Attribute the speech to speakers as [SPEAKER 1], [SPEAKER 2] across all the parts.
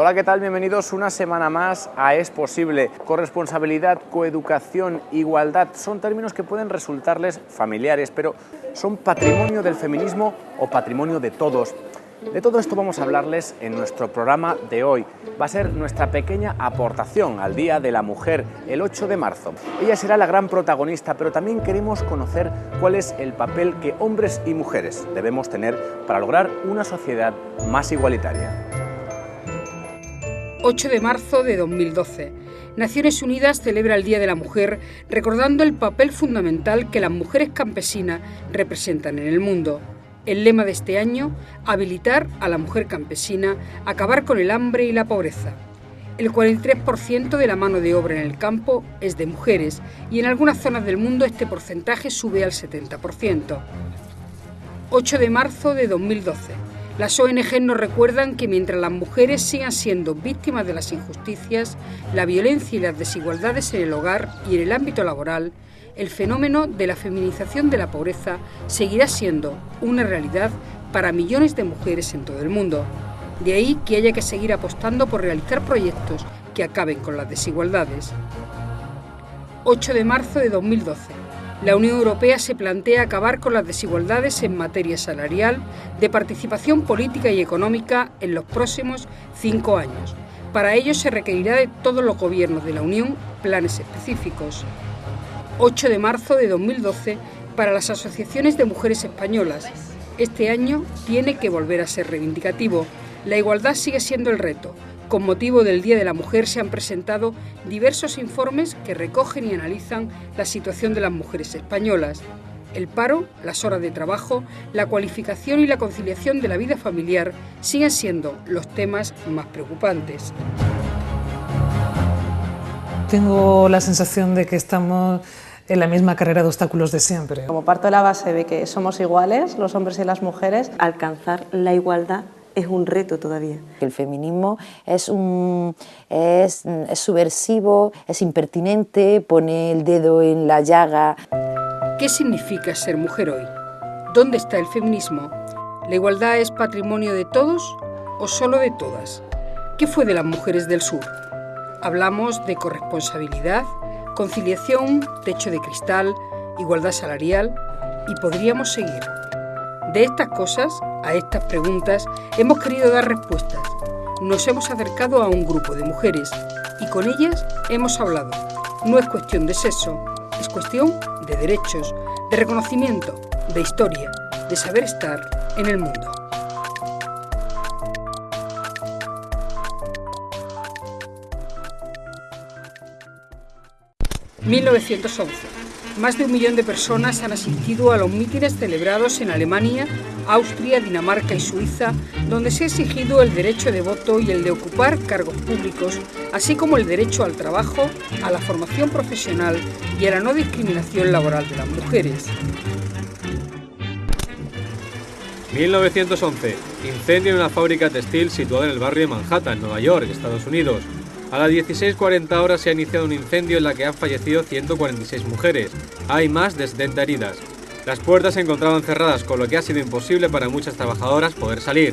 [SPEAKER 1] Hola, ¿qué tal? Bienvenidos una semana más a Es Posible. Corresponsabilidad, coeducación, igualdad son términos que pueden resultarles familiares, pero son patrimonio del feminismo o patrimonio de todos. De todo esto vamos a hablarles en nuestro programa de hoy. Va a ser nuestra pequeña aportación al Día de la Mujer, el 8 de marzo. Ella será la gran protagonista, pero también queremos conocer cuál es el papel que hombres y mujeres debemos tener para lograr una sociedad más igualitaria.
[SPEAKER 2] 8 de marzo de 2012. Naciones Unidas celebra el Día de la Mujer recordando el papel fundamental que las mujeres campesinas representan en el mundo. El lema de este año, habilitar a la mujer campesina, acabar con el hambre y la pobreza. El 43% de la mano de obra en el campo es de mujeres y en algunas zonas del mundo este porcentaje sube al 70%. 8 de marzo de 2012. Las ONG nos recuerdan que mientras las mujeres sigan siendo víctimas de las injusticias, la violencia y las desigualdades en el hogar y en el ámbito laboral, el fenómeno de la feminización de la pobreza seguirá siendo una realidad para millones de mujeres en todo el mundo. De ahí que haya que seguir apostando por realizar proyectos que acaben con las desigualdades. 8 de marzo de 2012. La Unión Europea se plantea acabar con las desigualdades en materia salarial, de participación política y económica en los próximos 5 años. Para ello se requerirá de todos los gobiernos de la Unión planes específicos. 8 de marzo de 2012 para las asociaciones de mujeres españolas. Este año tiene que volver a ser reivindicativo. La igualdad sigue siendo el reto. Con motivo del Día de la Mujer se han presentado diversos informes que recogen y analizan la situación de las mujeres españolas. El paro, las horas de trabajo, la cualificación y la conciliación de la vida familiar siguen siendo los temas más preocupantes.
[SPEAKER 3] Tengo la sensación de que estamos en la misma carrera de obstáculos de siempre.
[SPEAKER 4] Como parto de la base de que somos iguales, los hombres y las mujeres,
[SPEAKER 5] alcanzar la igualdad es un reto todavía.
[SPEAKER 6] El feminismo es subversivo, es impertinente, pone el dedo en la llaga.
[SPEAKER 2] ¿Qué significa ser mujer hoy? ¿Dónde está el feminismo? ¿La igualdad es patrimonio de todos o solo de todas? ¿Qué fue de las mujeres del sur? Hablamos de corresponsabilidad, conciliación, techo de cristal, igualdad salarial y podríamos seguir. De estas cosas, a estas preguntas, hemos querido dar respuestas. Nos hemos acercado a un grupo de mujeres y con ellas hemos hablado. No es cuestión de sexo, es cuestión de derechos, de reconocimiento, de historia, de saber estar en el mundo. ...1911... Más de 1 millón de personas han asistido a los mítines celebrados en Alemania, Austria, Dinamarca y Suiza, donde se ha exigido el derecho de voto y el de ocupar cargos públicos, así como el derecho al trabajo, a la formación profesional y a la no discriminación laboral de las mujeres.
[SPEAKER 7] 1911. Incendio en una fábrica textil situada en el barrio de Manhattan, Nueva York, Estados Unidos. A las 16:40 horas se ha iniciado un incendio en la que han fallecido 146 mujeres. Hay más de 70 heridas. Las puertas se encontraban cerradas, con lo que ha sido imposible para muchas trabajadoras poder salir.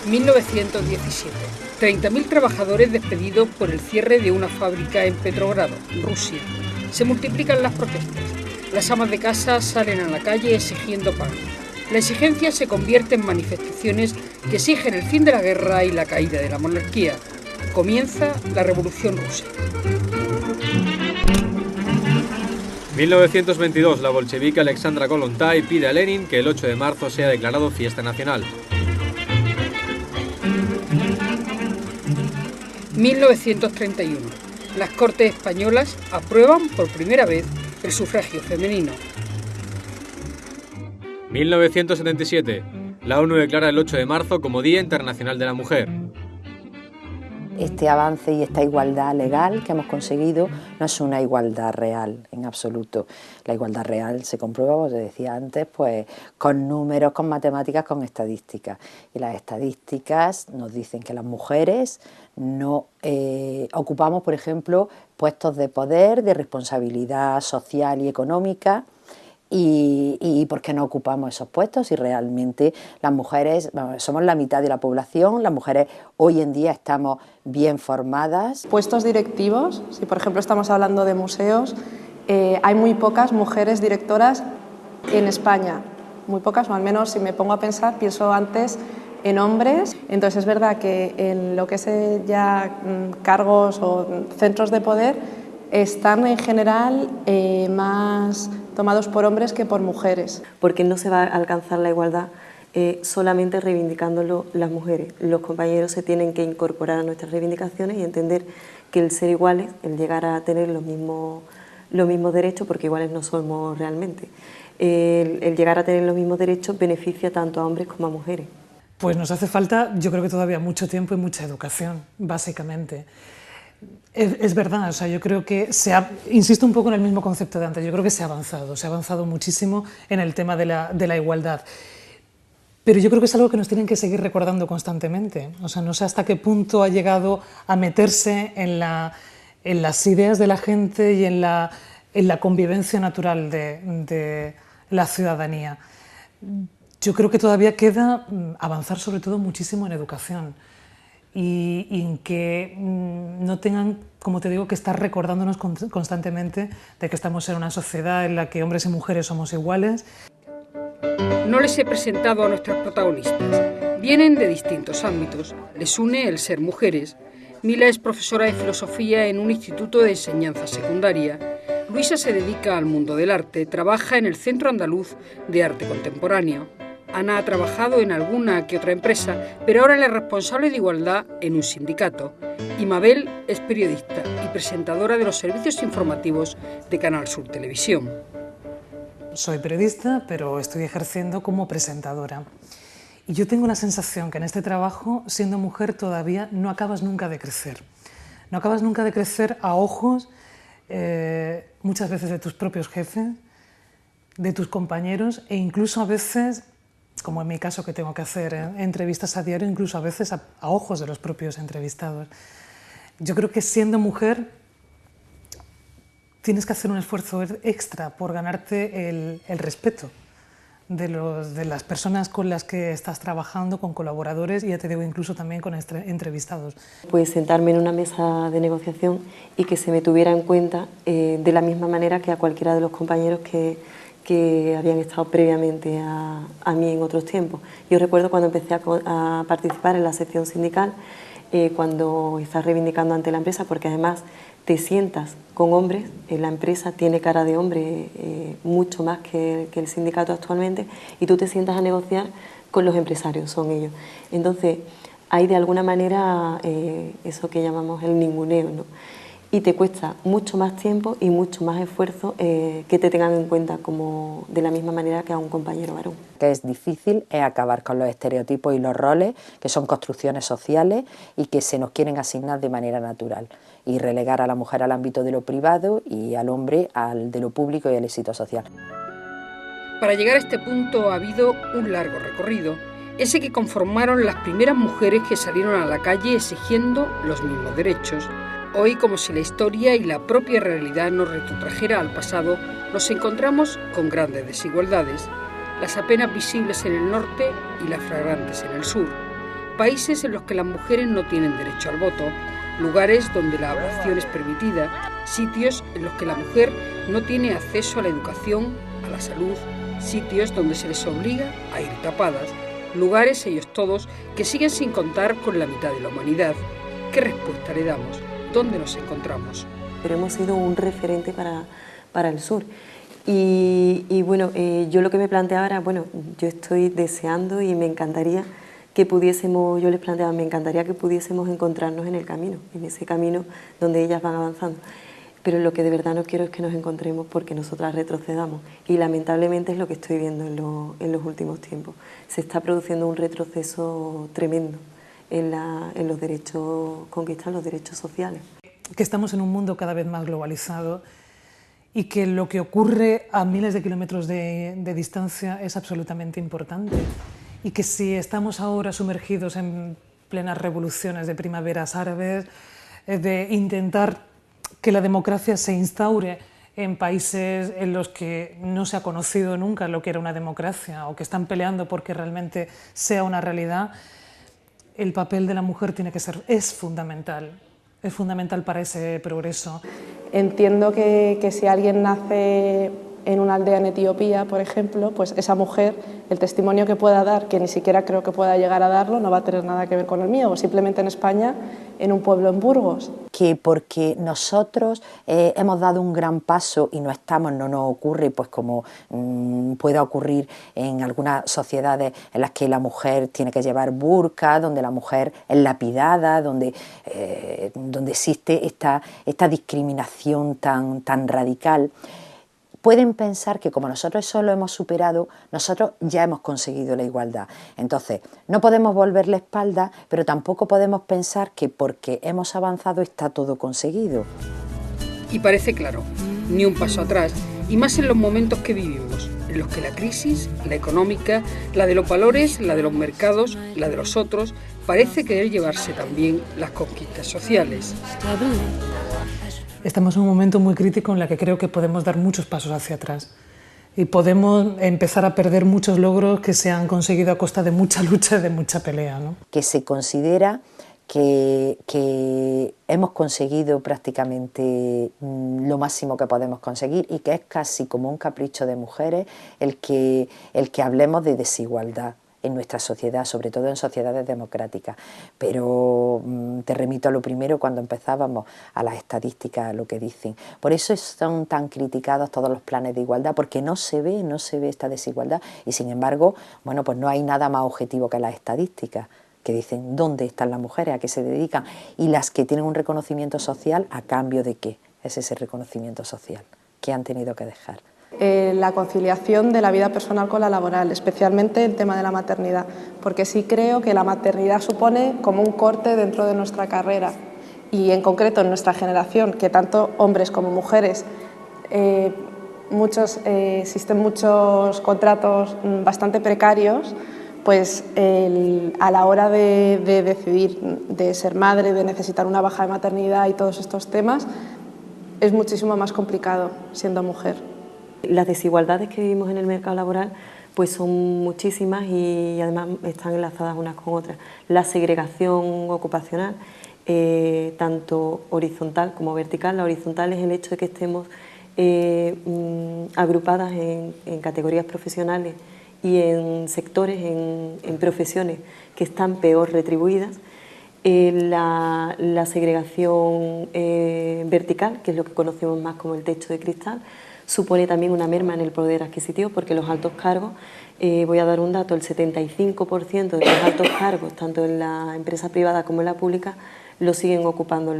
[SPEAKER 2] 1917. 30.000 trabajadores despedidos por el cierre de una fábrica en Petrogrado, Rusia. Se multiplican las protestas. Las amas de casa salen a la calle exigiendo pago. La exigencia se convierte en manifestaciones que exigen el fin de la guerra y la caída de la monarquía. Comienza la Revolución Rusa.
[SPEAKER 7] 1922. La bolchevique Alexandra Kollontai pide a Lenin que el 8 de marzo sea declarado fiesta nacional.
[SPEAKER 2] 1931. Las Cortes españolas aprueban por primera vez el sufragio femenino.
[SPEAKER 7] 1977. La ONU declara el 8 de marzo como Día Internacional de la Mujer.
[SPEAKER 6] Este avance y esta igualdad legal que hemos conseguido no es una igualdad real en absoluto. La igualdad real se comprueba, como te decía antes, pues con números, con matemáticas, con estadísticas. Y las estadísticas nos dicen que las mujeres no ocupamos, por ejemplo, puestos de poder, de responsabilidad social y económica y por qué no ocupamos esos puestos si realmente las mujeres somos la mitad de la población, las mujeres hoy en día estamos bien formadas.
[SPEAKER 4] Puestos directivos, si por ejemplo estamos hablando de museos, hay muy pocas mujeres directoras en España, muy pocas, o al menos si me pongo a pensar, pienso antes en hombres. Entonces es verdad que en lo que es ya cargos o centros de poder están en general más tomados por hombres que por mujeres.
[SPEAKER 5] Porque no se va a alcanzar la igualdad solamente reivindicándolo las mujeres. Los compañeros se tienen que incorporar a nuestras reivindicaciones y entender que el ser iguales, el llegar a tener los mismos derechos, porque iguales no somos realmente, el llegar a tener los mismos derechos beneficia tanto a hombres como a mujeres.
[SPEAKER 3] Pues nos hace falta, yo creo que todavía mucho tiempo y mucha educación, básicamente. Es verdad, o sea, yo creo que insisto un poco en el mismo concepto de antes, yo creo que se ha avanzado muchísimo en el tema de la igualdad. Pero yo creo que es algo que nos tienen que seguir recordando constantemente. O sea, no sé hasta qué punto ha llegado a meterse en las ideas de la gente y en la convivencia natural de la ciudadanía. Yo creo que todavía queda avanzar sobre todo muchísimo en educación y en que no tengan, como te digo, que estar recordándonos constantemente de que estamos en una sociedad en la que hombres y mujeres somos iguales.
[SPEAKER 2] No les he presentado a nuestras protagonistas. Vienen de distintos ámbitos. Les une el ser mujeres. Mila es profesora de filosofía en un instituto de enseñanza secundaria. Luisa se dedica al mundo del arte, trabaja en el Centro Andaluz de Arte Contemporáneo. Ana ha trabajado en alguna que otra empresa, pero ahora es la responsable de igualdad en un sindicato. Y Mabel es periodista y presentadora de los servicios informativos de Canal Sur Televisión.
[SPEAKER 3] Soy periodista, pero estoy ejerciendo como presentadora. Y yo tengo la sensación que en este trabajo, siendo mujer, todavía no acabas nunca de crecer. No acabas nunca de crecer a ojos, muchas veces de tus propios jefes, de tus compañeros e incluso a veces, como en mi caso que tengo que hacer entrevistas a diario, incluso a veces a ojos de los propios entrevistados. Yo creo que siendo mujer tienes que hacer un esfuerzo extra por ganarte el respeto de las personas con las que estás trabajando, con colaboradores y ya te digo incluso también con entrevistados.
[SPEAKER 5] Pues sentarme en una mesa de negociación y que se me tuviera en cuenta de la misma manera que a cualquiera de los compañeros que habían estado previamente a mí en otros tiempos. Yo recuerdo cuando empecé a participar en la sección sindical, cuando estás reivindicando ante la empresa, porque además te sientas con hombres, la empresa tiene cara de hombre mucho más que el sindicato actualmente, y tú te sientas a negociar con los empresarios, son ellos. Entonces, hay de alguna manera eso que llamamos el ninguneo, ¿no? Y te cuesta mucho más tiempo y mucho más esfuerzo que te tengan en cuenta como de la misma manera que a un compañero varón.
[SPEAKER 6] Que es difícil es acabar con los estereotipos y los roles, que son construcciones sociales y que se nos quieren asignar de manera natural, y relegar a la mujer al ámbito de lo privado y al hombre al de lo público y al éxito social.
[SPEAKER 2] Para llegar a este punto ha habido un largo recorrido, ese que conformaron las primeras mujeres que salieron a la calle exigiendo los mismos derechos. Hoy, como si la historia y la propia realidad nos retrotrajera al pasado, nos encontramos con grandes desigualdades, las apenas visibles en el norte y las flagrantes en el sur. Países en los que las mujeres no tienen derecho al voto, lugares donde la aborción es permitida, sitios en los que la mujer no tiene acceso a la educación, a la salud, sitios donde se les obliga a ir tapadas, lugares ellos todos que siguen sin contar con la mitad de la humanidad. ¿Qué respuesta le damos? ¿Dónde nos encontramos?
[SPEAKER 5] Pero hemos sido un referente para el sur. Y bueno, yo lo que me planteaba era, bueno, yo estoy deseando y me encantaría que pudiésemos, yo les planteaba, me encantaría que pudiésemos encontrarnos en el camino, en ese camino donde ellas van avanzando. Pero lo que de verdad no quiero es que nos encontremos porque nosotras retrocedamos. Y lamentablemente es lo que estoy viendo en los últimos tiempos. Se está produciendo un retroceso tremendo en los derechos, conquistar los derechos sociales.
[SPEAKER 3] Que estamos en un mundo cada vez más globalizado y que lo que ocurre a miles de kilómetros de distancia es absolutamente importante. Y que si estamos ahora sumergidos en plenas revoluciones de primaveras árabes, de intentar que la democracia se instaure en países en los que no se ha conocido nunca lo que era una democracia o que están peleando porque realmente sea una realidad, el papel de la mujer es fundamental para ese progreso.
[SPEAKER 4] Entiendo que si alguien nace en una aldea en Etiopía, por ejemplo, pues esa mujer, el testimonio que pueda dar, que ni siquiera creo que pueda llegar a darlo, no va a tener nada que ver con el mío, o simplemente en España, en un pueblo en Burgos.
[SPEAKER 6] Que porque nosotros hemos dado un gran paso y no nos ocurre pues como pueda ocurrir en algunas sociedades en las que la mujer tiene que llevar burka, donde la mujer es lapidada, donde existe esta discriminación tan radical. Pueden pensar que como nosotros eso lo hemos superado, nosotros ya hemos conseguido la igualdad. Entonces, no podemos volver la espalda, pero tampoco podemos pensar que porque hemos avanzado está todo conseguido.
[SPEAKER 2] Y parece claro, ni un paso atrás, y más en los momentos que vivimos, en los que la crisis, la económica, la de los valores, la de los mercados, la de los otros, parece querer llevarse también las conquistas sociales.
[SPEAKER 3] Estamos en un momento muy crítico en el que creo que podemos dar muchos pasos hacia atrás y podemos empezar a perder muchos logros que se han conseguido a costa de mucha lucha y de mucha pelea, ¿no?
[SPEAKER 6] Que se considera que hemos conseguido prácticamente lo máximo que podemos conseguir y que es casi como un capricho de mujeres el que hablemos de desigualdad en nuestra sociedad, sobre todo en sociedades democráticas. Pero te remito a lo primero cuando empezábamos, a las estadísticas, a lo que dicen. Por eso son tan criticados todos los planes de igualdad, porque no se ve esta desigualdad y sin embargo, bueno, pues no hay nada más objetivo que las estadísticas, que dicen dónde están las mujeres, a qué se dedican y las que tienen un reconocimiento social, ¿a cambio de qué es ese reconocimiento social? ¿Qué han tenido que dejar?
[SPEAKER 4] La conciliación de la vida personal con la laboral, especialmente el tema de la maternidad, porque sí creo que la maternidad supone como un corte dentro de nuestra carrera y en concreto en nuestra generación, que tanto hombres como mujeres, existen muchos contratos bastante precarios, pues a la hora de decidir, de ser madre, de necesitar una baja de maternidad y todos estos temas, es muchísimo más complicado siendo mujer.
[SPEAKER 5] Las desigualdades que vivimos en el mercado laboral pues son muchísimas y además están enlazadas unas con otras. La segregación ocupacional, tanto horizontal como vertical. La horizontal es el hecho de que estemos agrupadas en categorías profesionales y en sectores, en profesiones que están peor retribuidas. La segregación vertical, que es lo que conocemos más como el techo de cristal, supone también una merma en el poder adquisitivo porque los altos cargos, voy a dar un dato, el 75% de los altos cargos, tanto en la empresa privada como en la pública, lo siguen ocupando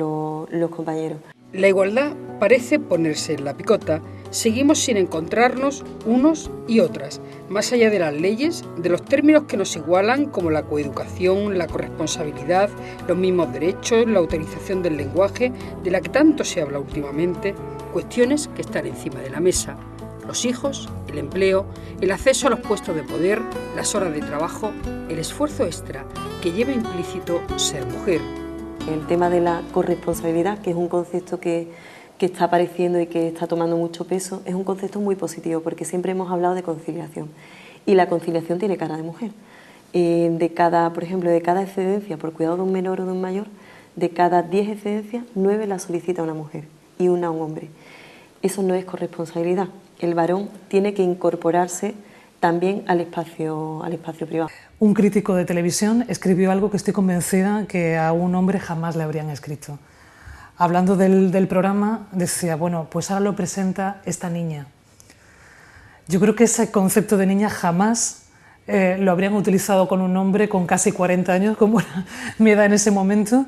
[SPEAKER 5] los compañeros.
[SPEAKER 2] La igualdad parece ponerse en la picota. Seguimos sin encontrarnos unos y otras, más allá de las leyes, de los términos que nos igualan como la coeducación, la corresponsabilidad, los mismos derechos, la utilización del lenguaje, de la que tanto se habla últimamente, cuestiones que están encima de la mesa. Los hijos, el empleo, el acceso a los puestos de poder, las horas de trabajo, el esfuerzo extra que lleva implícito ser mujer.
[SPEAKER 5] El tema de la corresponsabilidad, que es un concepto que está apareciendo y que está tomando mucho peso, es un concepto muy positivo porque siempre hemos hablado de conciliación y la conciliación tiene cara de mujer. Por ejemplo, de cada excedencia por cuidado de un menor o de un mayor, de cada 10 excedencias, 9 la solicita una mujer y una un hombre. Eso no es corresponsabilidad. El varón tiene que incorporarse también al espacio privado.
[SPEAKER 3] Un crítico de televisión escribió algo que estoy convencida que a un hombre jamás le habrían escrito. Hablando del programa, decía, bueno, pues ahora lo presenta esta niña. Yo creo que ese concepto de niña jamás lo habrían utilizado con un hombre con casi 40 años, como era mi edad en ese momento,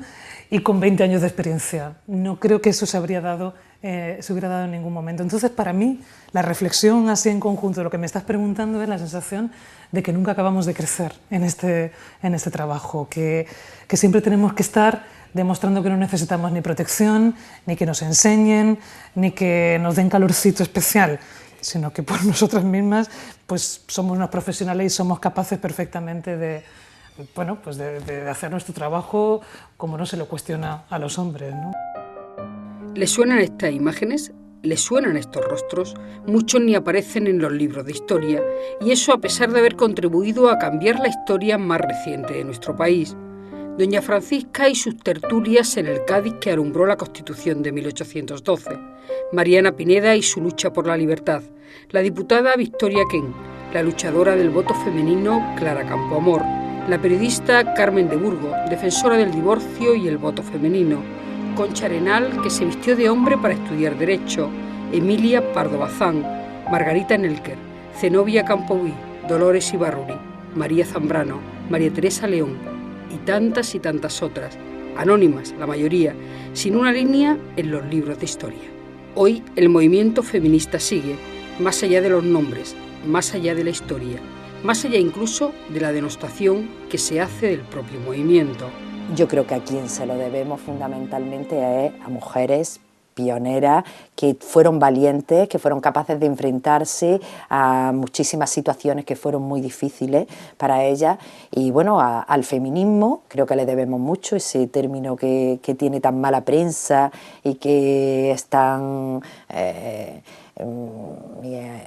[SPEAKER 3] y con 20 años de experiencia. No creo que eso se hubiera dado en ningún momento. Entonces, para mí, la reflexión así en conjunto de lo que me estás preguntando es la sensación de que nunca acabamos de crecer en este trabajo, que siempre tenemos que estar demostrando que no necesitamos ni protección, ni que nos enseñen, ni que nos den calorcito especial, sino que por nosotras mismas pues somos unos profesionales y somos capaces perfectamente de hacer nuestro trabajo como no se lo cuestiona a los hombres, ¿no?
[SPEAKER 2] ¿Les suenan estas imágenes? ¿Les suenan estos rostros? Muchos ni aparecen en los libros de historia, y eso a pesar de haber contribuido a cambiar la historia más reciente de nuestro país. Doña Francisca y sus tertulias en el Cádiz que alumbró la Constitución de 1812, Mariana Pineda y su lucha por la libertad, la diputada Victoria Ken, la luchadora del voto femenino Clara Campoamor, la periodista Carmen de Burgos, defensora del divorcio y el voto femenino, Concha Arenal, que se vistió de hombre para estudiar Derecho, Emilia Pardo Bazán, Margarita Nelker, Zenobia Campoví, Dolores Ibarruri, María Zambrano, María Teresa León y tantas otras, anónimas la mayoría, sin una línea en los libros de historia. Hoy el movimiento feminista sigue, más allá de los nombres, más allá de la historia, más allá incluso de la denostación que se hace del propio movimiento.
[SPEAKER 6] Yo creo que a quien se lo debemos fundamentalmente es a mujeres pioneras que fueron valientes, que fueron capaces de enfrentarse a muchísimas situaciones que fueron muy difíciles para ellas. Y bueno, al feminismo creo que le debemos mucho, ese término que tiene tan mala prensa y que es tan...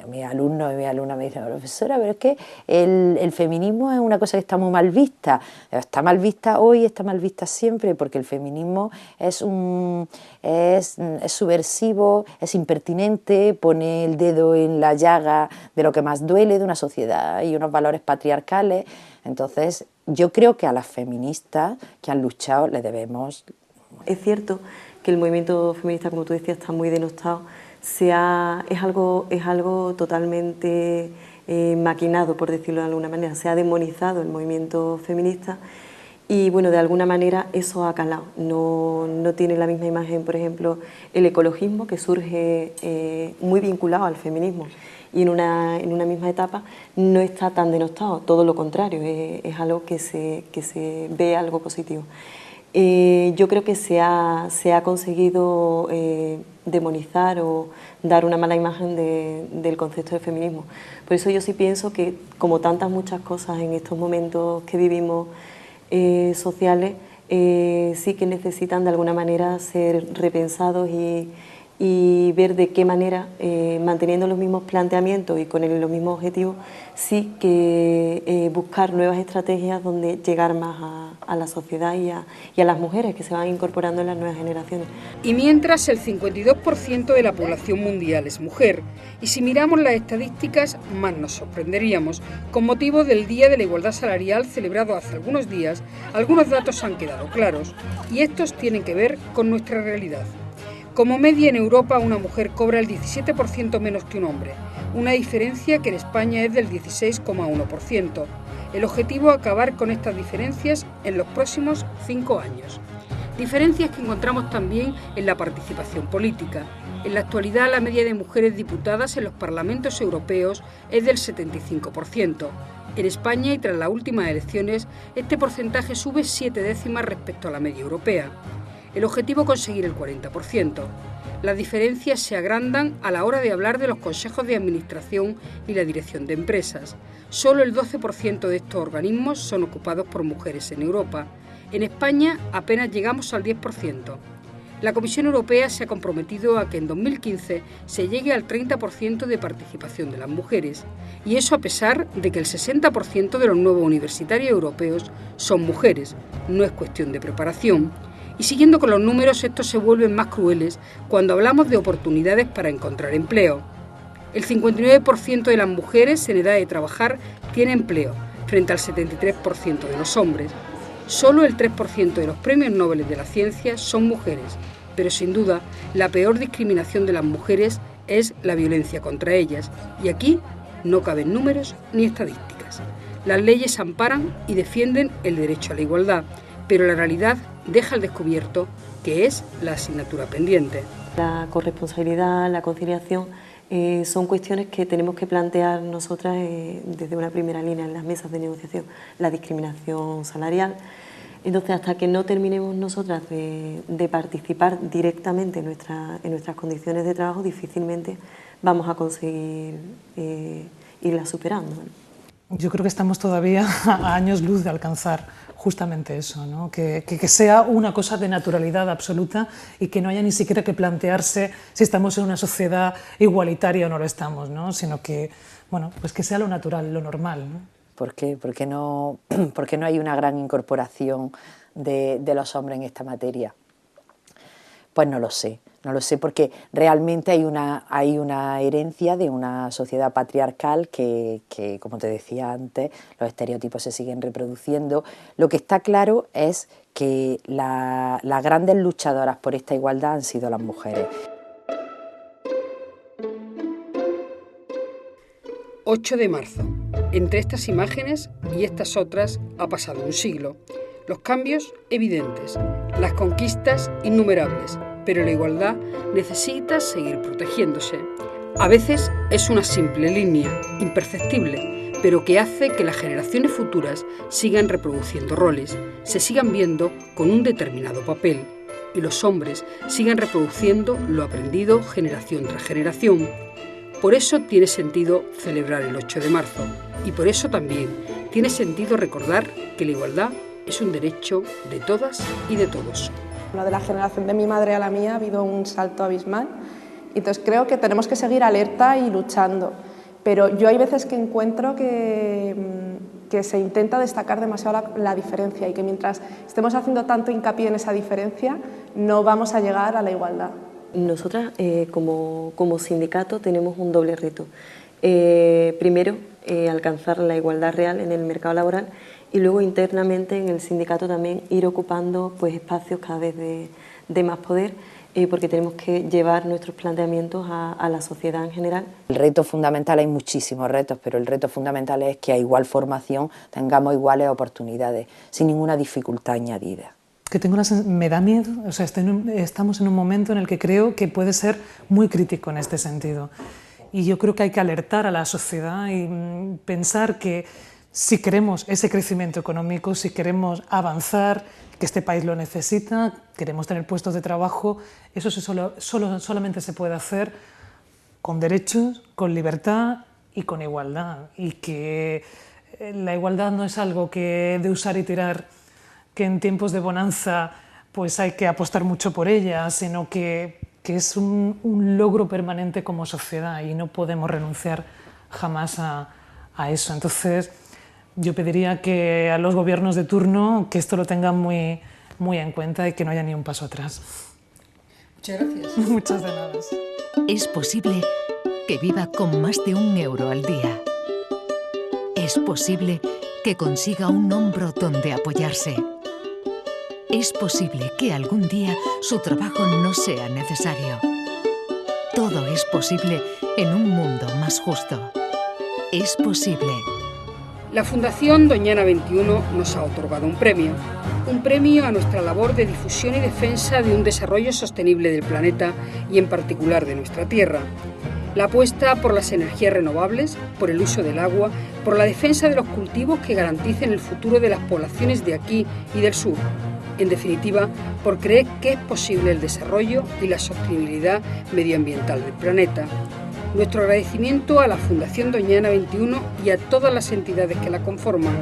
[SPEAKER 6] mis alumnos y mis alumnas me dicen, profesora, pero es que el feminismo es una cosa que está muy mal vista. Está mal vista hoy, está mal vista siempre, porque el feminismo es subversivo, es impertinente, pone el dedo en la llaga de lo que más duele de una sociedad y unos valores patriarcales. Entonces, yo creo que a las feministas que han luchado le debemos.
[SPEAKER 5] Es cierto que el movimiento feminista, como tú decías, está muy denostado. Es algo totalmente maquinado, por decirlo de alguna manera. Se ha demonizado el movimiento feminista y, bueno, de alguna manera eso ha calado. No tiene la misma imagen, por ejemplo, el ecologismo, que surge muy vinculado al feminismo y en una misma etapa no está tan denostado, todo lo contrario, es algo que se ve algo positivo. Yo creo que se ha conseguido demonizar o dar una mala imagen del concepto de feminismo. Por eso yo sí pienso que, como tantas muchas cosas en estos momentos que vivimos sociales, sí que necesitan de alguna manera ser repensados y ver de qué manera, manteniendo los mismos planteamientos y con los mismos objetivos, sí que buscar nuevas estrategias donde llegar más a la sociedad y a las mujeres que se van incorporando en las nuevas generaciones.
[SPEAKER 2] Y mientras el 52% de la población mundial es mujer, y si miramos las estadísticas más nos sorprenderíamos. Con motivo del Día de la Igualdad Salarial celebrado hace algunos días, algunos datos han quedado claros, y estos tienen que ver con nuestra realidad. Como media en Europa, una mujer cobra el 17% menos que un hombre, una diferencia que en España es del 16,1%. El objetivo es acabar con estas diferencias en los próximos 5 años. Diferencias que encontramos también en la participación política. En la actualidad, la media de mujeres diputadas en los parlamentos europeos es del 75%. En España, y tras las últimas elecciones, este porcentaje sube 7 décimas respecto a la media europea. El objetivo es conseguir el 40%. Las diferencias se agrandan a la hora de hablar de los consejos de administración y la dirección de empresas. Solo el 12% de estos organismos son ocupados por mujeres en Europa. En España apenas llegamos al 10%. La Comisión Europea se ha comprometido a que en 2015 se llegue al 30% de participación de las mujeres, y eso a pesar de que el 60% de los nuevos universitarios europeos son mujeres. No es cuestión de preparación. Y siguiendo con los números, estos se vuelven más crueles cuando hablamos de oportunidades para encontrar empleo. El 59% de las mujeres en edad de trabajar tiene empleo, frente al 73% de los hombres. Solo el 3% de los premios Nobel de la ciencia son mujeres, pero sin duda la peor discriminación de las mujeres es la violencia contra ellas, y aquí no caben números ni estadísticas. Las leyes amparan y defienden el derecho a la igualdad, pero la realidad deja al descubierto que es la asignatura pendiente.
[SPEAKER 5] La corresponsabilidad, la conciliación, son cuestiones que tenemos que plantear nosotras desde una primera línea en las mesas de negociación. La discriminación salarial. Entonces, hasta que no terminemos nosotras de participar directamente en nuestras condiciones de trabajo, difícilmente vamos a conseguir irlas superando.
[SPEAKER 3] Yo creo que estamos todavía a años luz de alcanzar justamente eso, ¿no? que sea una cosa de naturalidad absoluta y que no haya ni siquiera que plantearse si estamos en una sociedad igualitaria o no lo estamos, ¿no? Sino que, bueno, pues que sea lo natural, lo normal, ¿no?
[SPEAKER 6] ¿Por qué? Porque no hay una gran incorporación de los hombres en esta materia. Pues no lo sé porque realmente hay una herencia de una sociedad patriarcal que, como te decía antes, los estereotipos se siguen reproduciendo. Lo que está claro es que las grandes luchadoras por esta igualdad han sido las mujeres.
[SPEAKER 2] 8 de marzo. Entre estas imágenes y estas otras ha pasado un siglo. Los cambios evidentes, las conquistas innumerables, pero la igualdad necesita seguir protegiéndose. A veces es una simple línea, imperceptible, pero que hace que las generaciones futuras sigan reproduciendo roles, se sigan viendo con un determinado papel y los hombres sigan reproduciendo lo aprendido generación tras generación. Por eso tiene sentido celebrar el 8 de marzo y por eso también tiene sentido recordar que la igualdad es un derecho de todas y de todos.
[SPEAKER 4] De la generación de mi madre a la mía ha habido un salto abismal y entonces creo que tenemos que seguir alerta y luchando, pero yo hay veces que encuentro que se intenta destacar demasiado la diferencia y que mientras estemos haciendo tanto hincapié en esa diferencia no vamos a llegar a la igualdad.
[SPEAKER 5] Nosotras como sindicato tenemos un doble reto. Primero, alcanzar la igualdad real en el mercado laboral y luego internamente en el sindicato también ir ocupando pues, espacios cada vez de más poder porque tenemos que llevar nuestros planteamientos a la sociedad en general.
[SPEAKER 6] El reto fundamental, hay muchísimos retos, pero el reto fundamental es que a igual formación tengamos iguales oportunidades, sin ninguna dificultad añadida.
[SPEAKER 3] Que me da miedo, o sea, estamos en un momento en el que creo que puede ser muy crítico en este sentido. Y yo creo que hay que alertar a la sociedad y pensar que si queremos ese crecimiento económico, si queremos avanzar, que este país lo necesita, queremos tener puestos de trabajo, eso solamente se puede hacer con derechos, con libertad y con igualdad. Y que la igualdad no es algo que de usar y tirar, que en tiempos de bonanza pues hay que apostar mucho por ella, sino que es un logro permanente como sociedad y no podemos renunciar jamás a eso. Entonces, yo pediría que a los gobiernos de turno que esto lo tengan muy, muy en cuenta y que no haya ni un paso atrás.
[SPEAKER 2] Muchas gracias.
[SPEAKER 3] Muchas de nada.
[SPEAKER 8] Es posible que viva con más de €1 al día. Es posible que consiga un hombro donde apoyarse. Es posible que algún día su trabajo no sea necesario. Todo es posible en un mundo más justo. Es posible.
[SPEAKER 2] La Fundación Doñana 21 nos ha otorgado un premio a nuestra labor de difusión y defensa de un desarrollo sostenible del planeta y en particular de nuestra Tierra. La apuesta por las energías renovables, por el uso del agua, por la defensa de los cultivos que garanticen el futuro de las poblaciones de aquí y del sur. En definitiva, por creer que es posible el desarrollo y la sostenibilidad medioambiental del planeta. Nuestro agradecimiento a la Fundación Doñana 21 y a todas las entidades que la conforman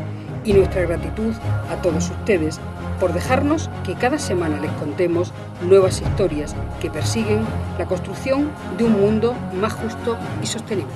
[SPEAKER 2] y nuestra gratitud a todos ustedes por dejarnos que cada semana les contemos nuevas historias que persiguen la construcción de un mundo más justo y sostenible.